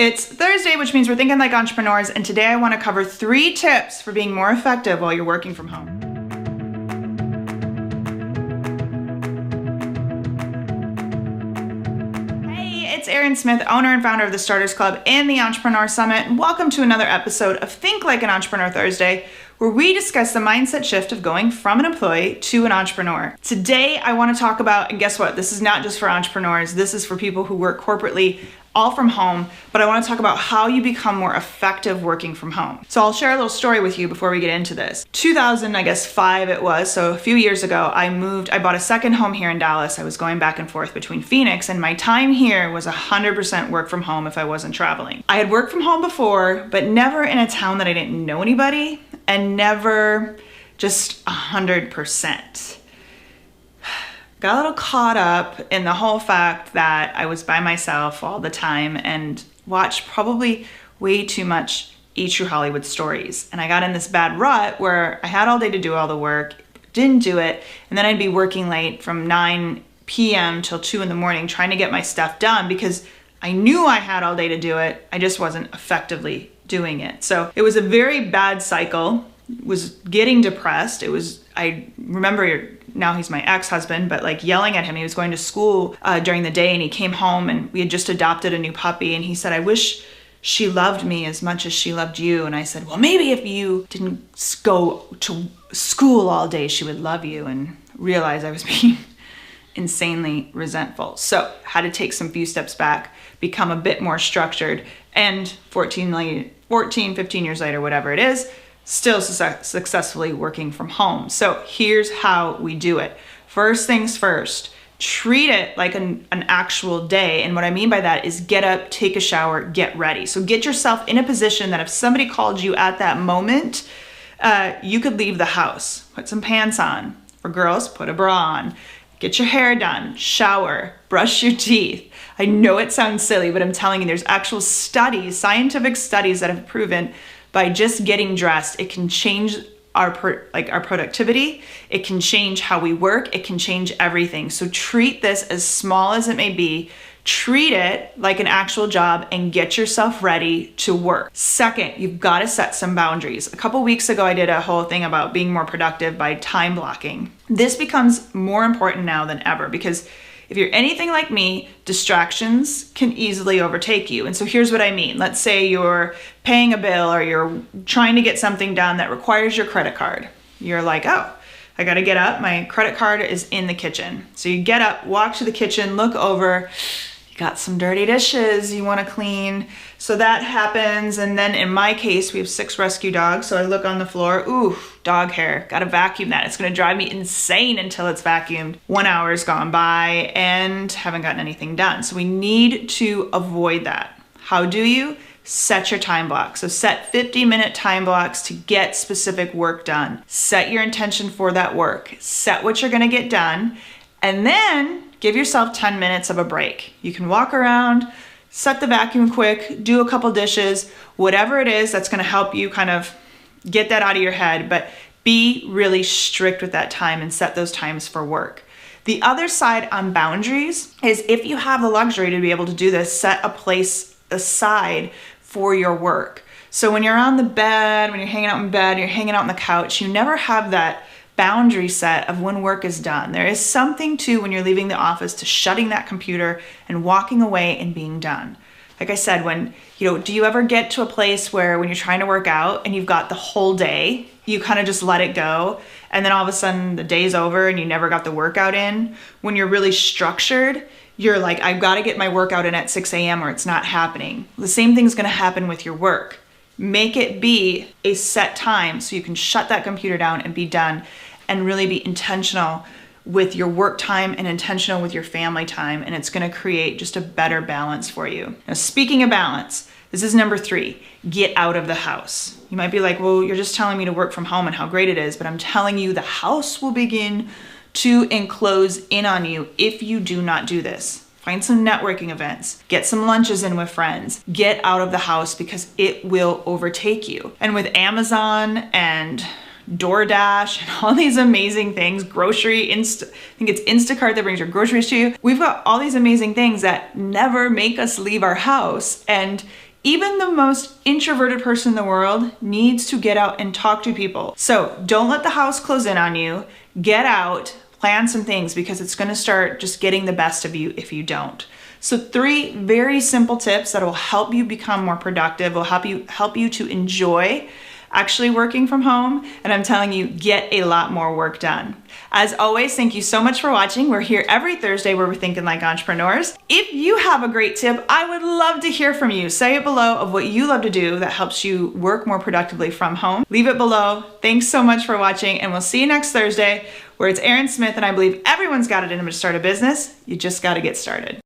It's Thursday, which means we're thinking like entrepreneurs, and today I want to cover 3 tips for being more effective while you're working from home. Hey, it's Erin Smith, owner and founder of the Starters Club and the Entrepreneur Summit, and welcome to another episode of Think Like an Entrepreneur Thursday, where we discuss the mindset shift of going from an employee to an entrepreneur. Today, I want to talk about, and guess what? This is not just for entrepreneurs. This is for people who work corporately, all from home, but I want to talk about how you become more effective working from home. So I'll share a little story with you before we get into this. 2005 it was, so a few years ago, I bought a second home here in Dallas. I was going back and forth between Phoenix, and my time here was 100% work from home if I wasn't traveling. I had worked from home before, but never in a town that I didn't know anybody, and never just 100%. Got a little caught up in the whole fact that I was by myself all the time and watched probably way too much E! True Hollywood Stories. And I got in this bad rut where I had all day to do all the work, didn't do it, and then I'd be working late from 9 p.m. till 2 in the morning trying to get my stuff done because I knew I had all day to do it. I just wasn't effectively doing it. So it was a very bad cycle. Was getting depressed. I remember, now he's my ex-husband, but like yelling at him. He was going to school during the day and he came home and we had just adopted a new puppy and he said, "I wish she loved me as much as she loved you." And I said, "Well, maybe if you didn't go to school all day, she would love you," and realized I was being insanely resentful. So had to take some few steps back, become a bit more structured, and 15 years later, whatever it is, still successfully working from home. So here's how we do it. First things first, treat it like an actual day. And what I mean by that is get up, take a shower, get ready. So get yourself in a position that if somebody called you at that moment, you could leave the house, put some pants on. For girls, put a bra on. Get your hair done, shower, brush your teeth. I know it sounds silly, but I'm telling you, there's actual studies, scientific studies that have proven by just getting dressed, it can change our productivity. It can change how we work. It can change everything. So treat this, as small as it may be, treat it like an actual job and get yourself ready to work. Second, you've got to set some boundaries. A couple weeks ago, I did a whole thing about being more productive by time blocking. This becomes more important now than ever because if you're anything like me, distractions can easily overtake you. And so here's what I mean. Let's say you're paying a bill or you're trying to get something done that requires your credit card. You're like, oh, I gotta get up. My credit card is in the kitchen. So you get up, walk to the kitchen, look over, you got some dirty dishes you wanna clean. So that happens. And then in my case, we have 6 rescue dogs. So I look on the floor, ooh, dog hair, gotta vacuum that. It's gonna drive me insane until it's vacuumed. 1 hour's gone by and haven't gotten anything done. So we need to avoid that. How do you? Set your time blocks. So set 50-minute time blocks to get specific work done. Set your intention for that work. Set what you're gonna get done. And then give yourself 10 minutes of a break. You can walk around, set the vacuum quick, do a couple dishes, whatever it is that's gonna help you kind of get that out of your head, but be really strict with that time and set those times for work. The other side on boundaries is if you have the luxury to be able to do this, set a place aside for your work. So when you're on the bed, when you're hanging out in bed, you're hanging out on the couch, you never have that boundary set of when work is done. There is something to when you're leaving the office to shutting that computer and walking away and being done. Like I said, do you ever get to a place where when you're trying to work out and you've got the whole day, you kind of just let it go and then all of a sudden the day's over and you never got the workout in? When you're really structured, you're like, I've got to get my workout in at 6 a.m. or it's not happening. The same thing's going to happen with your work. Make it be a set time so you can shut that computer down and be done and really be intentional with your work time and intentional with your family time, and it's gonna create just a better balance for you. Now, speaking of balance, this is number 3, get out of the house. You might be like, well, you're just telling me to work from home and how great it is, but I'm telling you the house will begin to enclose in on you if you do not do this. Find some networking events, get some lunches in with friends, get out of the house because it will overtake you. And with Amazon and DoorDash and all these amazing things, I think it's Instacart that brings your groceries to you. We've got all these amazing things that never make us leave our house. And Even the most introverted person in the world needs to get out and talk to people. So don't let the house close in on you. Get out, plan some things, because it's gonna start just getting the best of you if you don't. So 3 very simple tips that will help you become more productive, will help you to enjoy actually working from home, and I'm telling you, get a lot more work done. As always, thank you so much for watching. We're here every Thursday where we're thinking like entrepreneurs. If you have a great tip, I would love to hear from you. Say it below of what you love to do that helps you work more productively from home. Leave it below. Thanks so much for watching, and we'll see you next Thursday, where it's Erin Smith, and I believe everyone's got it in them to start a business. You just got to get started.